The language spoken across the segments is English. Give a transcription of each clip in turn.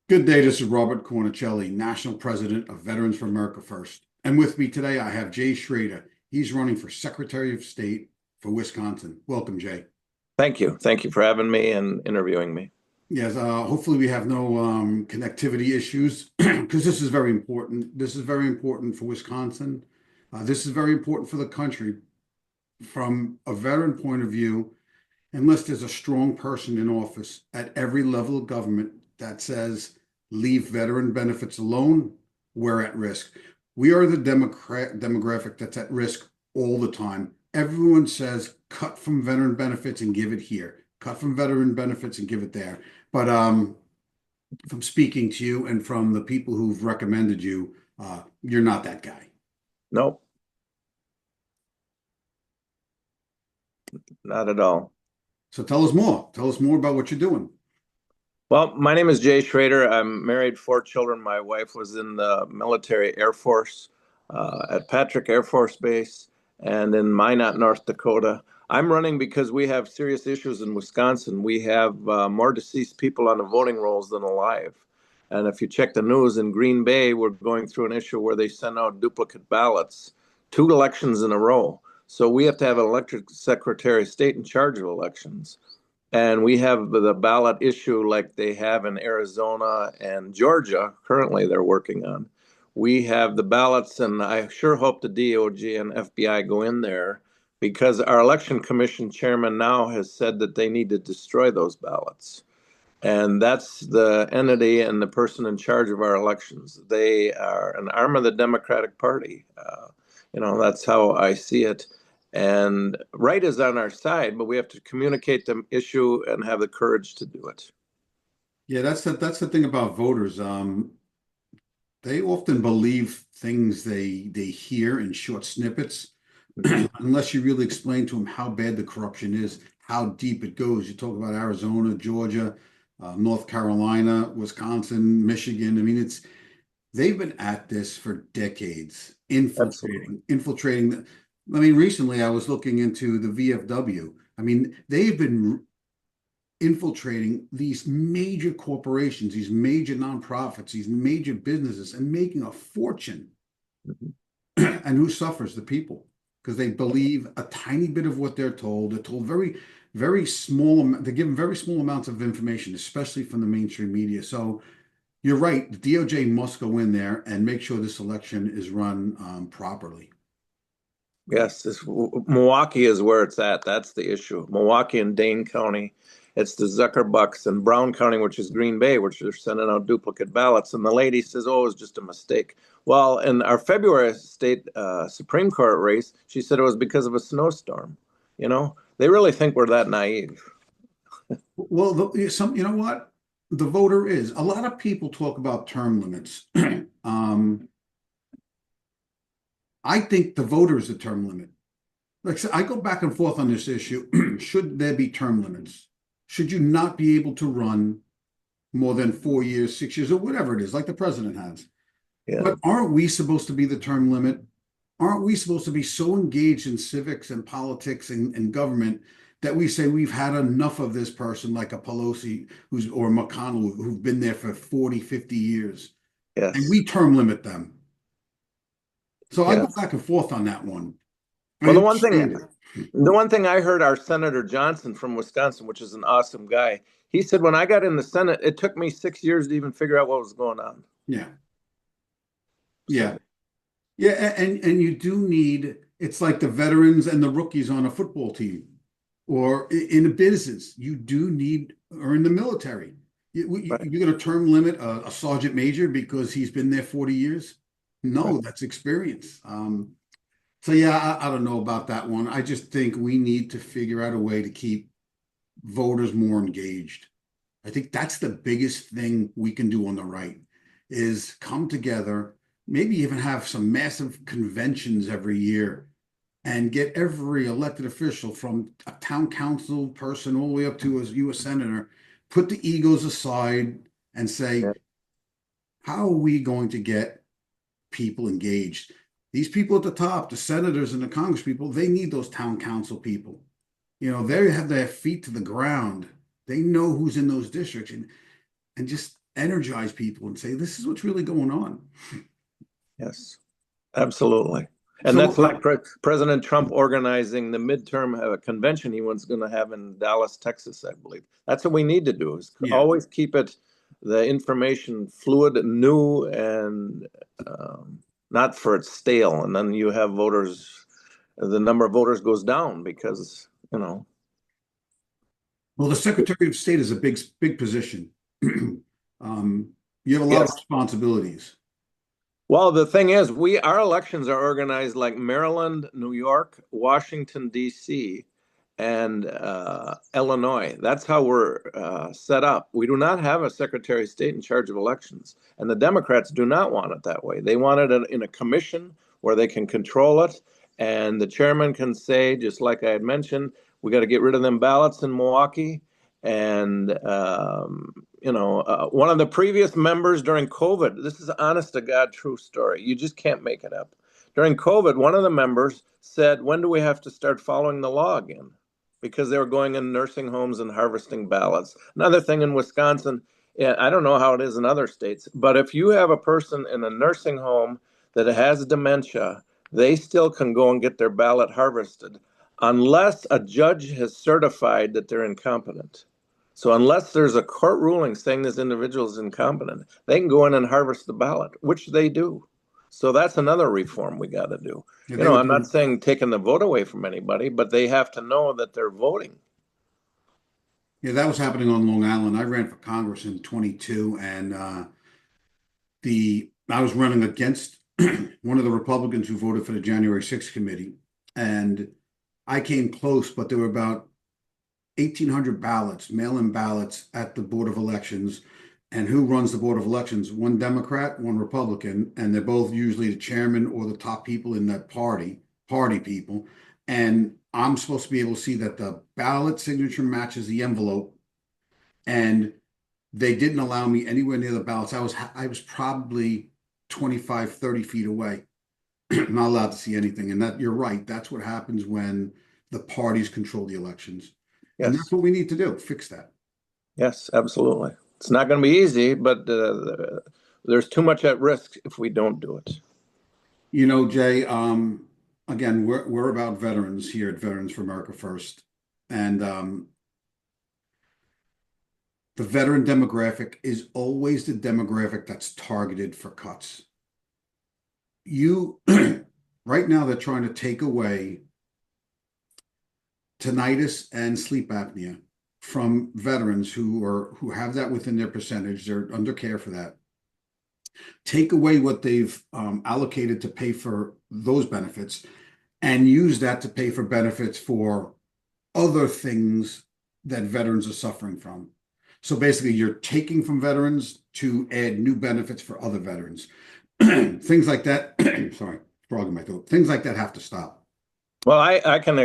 Good day, this is Robert Cornicelli, National President of Veterans for America First. And with me today, I have Jay Schroeder. He's running for Secretary of State for Wisconsin. Welcome, Jay. Thank you. Thank you for having me and interviewing me. Yes, hopefully we have no connectivity issues because this is very important. This is very important for Wisconsin. This is very important for the country from a veteran point of view. Unless there's a strong person in office at every level of government that says, leave veteran benefits alone, we're at risk. We are the demographic that's at risk all the time. Everyone says, cut from veteran benefits and give it here. Cut from veteran benefits and give it there. But from speaking to you and from the people who've recommended you, you're not that guy. Nope, not at all. So tell us more. Tell us more about what you're doing. Well, my name is Jay Schroeder. I'm married, 4 children. My wife was in the military Air Force at Patrick Air Force Base and in Minot, North Dakota. I'm running because we have serious issues in Wisconsin. We have more deceased people on the voting rolls than alive. And if you check the news in Green Bay, we're going through an issue where they send out duplicate ballots, 2 elections in a row. So we have to have an elected Secretary of State in charge of elections. And we have the ballot issue like they have in Arizona and Georgia. Currently, they're working on. We have the ballots, and I sure hope the DOJ and FBI go in there because our election commission chairman now has said that they need to destroy those ballots. And that's the entity and the person in charge of our elections. They are an arm of the Democratic Party. That's how I see it. And right is on our side, but we have to communicate the issue and have the courage to do it. Yeah, that's the thing about voters. They often believe things they hear in short snippets, unless you really explain to them how bad the corruption is, how deep it goes. You talk about Arizona, Georgia, North Carolina, Wisconsin, Michigan. I mean, they've been at this for decades, infiltrating. I mean, recently I was looking into the VFW. I mean, they've been infiltrating these major corporations, these major nonprofits, these major businesses, and making a fortune. And who suffers? The people, because they believe a tiny bit of what they're told. They're told very, very small. They're given very small amounts of information, especially from the mainstream media. So you're right. The DOJ must go in there and make sure this election is run properly. Yes, Milwaukee is where it's at. That's the issue. Milwaukee and Dane County. It's the Zuckerbucks and Brown County, which is Green Bay, which are sending out duplicate ballots. And the lady says, oh, it was just a mistake. Well, in our February state Supreme Court race, she said it was because of a snowstorm. They really think we're that naive. Well, you know what? The voter is. A lot of people talk about term limits. I think the voter is the term limit. Like I said, I go back and forth on this issue. Should there be term limits? Should you not be able to run more than 4 years, 6 years, or whatever it is, like the president has? Yeah. But aren't we supposed to be the term limit? Aren't we supposed to be so engaged in civics and politics and government that we say we've had enough of this person, like a Pelosi or McConnell, who've been there for 40, 50 years, Yes. and we term limit them? So I go Yes. back and forth on that one. Well, the one thing I heard our Senator Johnson from Wisconsin, which is an awesome guy, he said, when I got in the Senate, it took me 6 years to even figure out what was going on. Yeah. Yeah. Yeah. And you do need, it's like the veterans and the rookies on a football team or in a business. You do need, or in the military. You're going to term limit a sergeant major because he's been there 40 years? No, that's experience. So yeah, I don't know about that one. I just think we need to figure out a way to keep voters more engaged. I think that's the biggest thing we can do on the right is come together, maybe even have some massive conventions every year and get every elected official from a town council person all the way up to a U.S. senator, put the egos aside and say, how are we going to get people engaged? These people at the top, the senators and the Congress people, they need those town council people. They have their feet to the ground. They know who's in those districts and just energize people and say, this is what's really going on. Yes, absolutely. And So, that's like President Trump organizing the midterm convention he was going to have in Dallas, Texas, I believe. That's what we need to do, is yeah. always keep the information fluid and new, and not for it's stale. And then you have voters, the number of voters goes down because, Well, the Secretary of State is a big position. You have a lot of yes. responsibilities. Well, the thing is, our elections are organized like Maryland, New York, Washington, D.C., and Illinois. That's how we're set up. We do not have a Secretary of State in charge of elections, and the Democrats do not want it that way. They want it in a commission where they can control it, and the chairman can say, just like I had mentioned, we got to get rid of them ballots in Milwaukee. And one of the previous members during COVID, this is honest to God, true story. You just can't make it up. During COVID, one of the members said, when do we have to start following the law again? Because they were going in nursing homes and harvesting ballots. Another thing in Wisconsin, I don't know how it is in other states, but if you have a person in a nursing home that has dementia, they still can go and get their ballot harvested unless a judge has certified that they're incompetent. So unless there's a court ruling saying this individual is incompetent, they can go in and harvest the ballot, which they do. So that's another reform we got to do. Yeah, I'm not saying taking the vote away from anybody, but they have to know that they're voting. Yeah, that was happening on Long Island. I ran for Congress in 22, and I was running against one of the Republicans who voted for the January 6th committee, and I came close, but there were about 1,800 ballots, mail-in ballots at the Board of Elections. And who runs the Board of Elections? One Democrat, one Republican, and they're both usually the chairman or the top people in that party people. And I'm supposed to be able to see that the ballot signature matches the envelope. And they didn't allow me anywhere near the ballots. I was probably 25, 30 feet away. Not allowed to see anything. And that, you're right, that's what happens when the parties control the elections. And that's Yes. what we need to do, fix that. Yes, absolutely. It's not going to be easy, but there's too much at risk if we don't do it. Jay, again, we're about veterans here at Veterans for America First. And the veteran demographic is always the demographic that's targeted for cuts. Right now, they're trying to take away tinnitus and sleep apnea from veterans who have that within their percentage. They're under care for that. Take away what they've allocated to pay for those benefits and use that to pay for benefits for other things that veterans are suffering from. So basically, you're taking from veterans to add new benefits for other veterans. Things like that. Sorry, frog in my throat. Things like that have to stop. Well, I can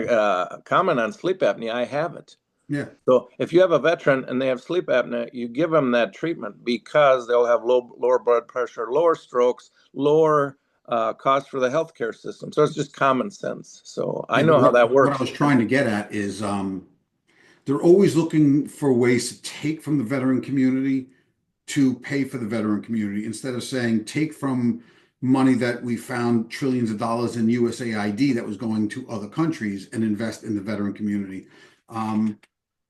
comment on sleep apnea. I have it. Yeah. So if you have a veteran and they have sleep apnea, you give them that treatment because they'll have lower blood pressure, lower strokes, lower costs for the healthcare system. So it's just common sense. So I know how that works. What I was trying to get at is they're always looking for ways to take from the veteran community to pay for the veteran community instead of saying take from money that we found trillions of dollars in USAID that was going to other countries and invest in the veteran community.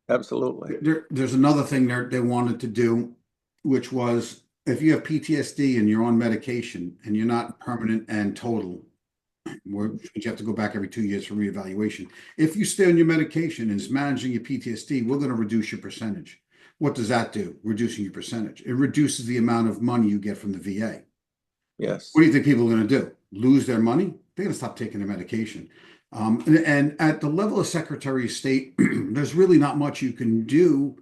Absolutely. There's another thing they wanted to do, which was if you have PTSD and you're on medication and you're not permanent and total, you have to go back every 2 years for reevaluation. If you stay on your medication and it's managing your PTSD, we're going to reduce your percentage. What does that do? Reducing your percentage. It reduces the amount of money you get from the VA. Yes. What do you think people are going to do? Lose their money? They're going to stop taking their medication. And at the level of Secretary of State, there's really not much you can do,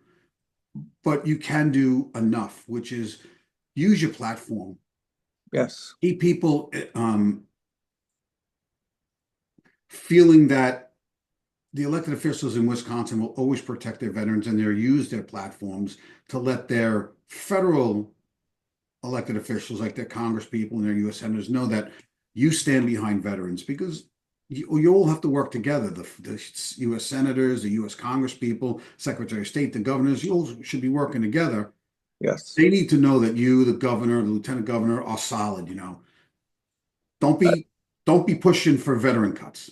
but you can do enough, which is use your platform. Yes. Keep people feeling that the elected officials in Wisconsin will always protect their veterans, and they'll use their platforms to let their federal elected officials, like their Congress people and their U.S. senators, know that you stand behind veterans, because you all have to work together. The U.S. senators, the U.S. Congress people, Secretary of State, the governors, you all should be working together Yes. They need to know that you, the governor, the lieutenant governor, are solid, you know. Don't be don't be pushing for veteran cuts.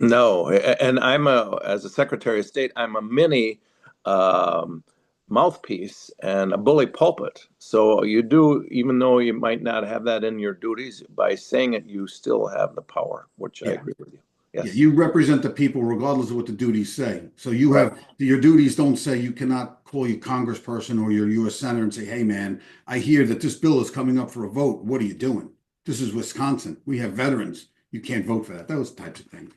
No, and as a Secretary of State, I'm a mini um, mouthpiece and a bully pulpit. So you do, even though you might not have that in your duties, by saying it, you still have the power, which I Yeah. agree with you. Yeah, Yes. you represent the people regardless of what the duties say. So you Right. have your duties don't say you cannot call your congressperson or your US senator and say, "Hey man, I hear that this bill is coming up for a vote. What are you doing? This is Wisconsin. We have veterans. You can't vote for that." Those types of things.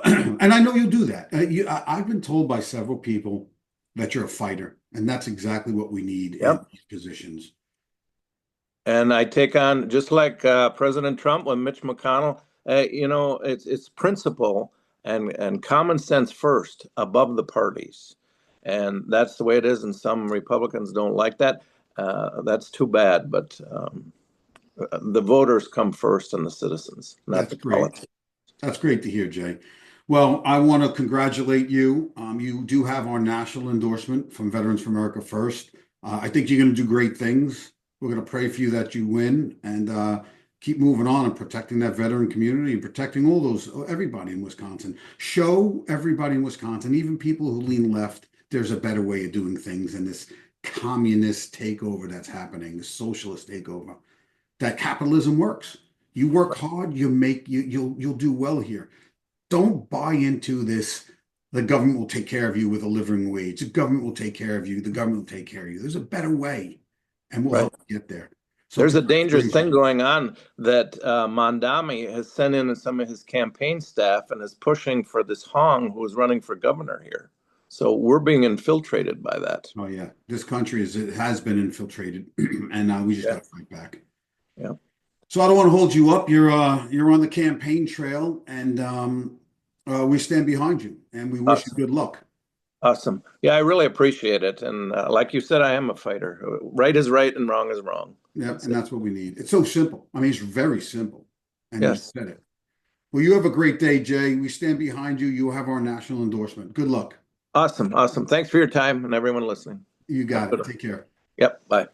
And I know you'll do that. I've been told by several people that you're a fighter, and that's exactly what we need in Yep. these positions. And I take on, just like President Trump with Mitch McConnell, it's principle and common sense first above the parties. And that's the way it is. And some Republicans don't like that. That's too bad. But the voters come first and the citizens, not That's the great. politics. That's great to hear, Jay. Well, I want to congratulate you. You do have our national endorsement from Veterans for America First. I think you're going to do great things. We're going to pray for you that you win and keep moving on and protecting that veteran community and protecting everybody in Wisconsin. Show everybody in Wisconsin, even people who lean left, there's a better way of doing things than this communist takeover that's happening, the socialist takeover. That capitalism works. You work hard, you'll do well here. Don't buy into this. The government will take care of you with a living wage. The government will take care of you. The government will take care of you. There's a better way, and we'll Right. help you get there. So There's a dangerous thing congratulations. going on that Mondami has sent in some of his campaign staff and is pushing for this Hong who is running for governor here. So we're being infiltrated by that. Oh yeah, this country it has been infiltrated, and we just Yeah. got to fight back. Yeah. So I don't want to hold you up. You're on the campaign trail, and we stand behind you, and we wish you Awesome. good luck. Awesome. Yeah, I really appreciate it. And like you said, I am a fighter. Right is right and wrong is wrong. Yeah, That's and it. that's what we need. It's so simple. I mean, it's very simple, and you Yes. said it. Well, you have a great day, Jay. We stand behind you. You have our national endorsement. Good luck. Awesome. Awesome. Thanks for your time and everyone listening. You Have a got good it. one. Take care. Yep. Bye.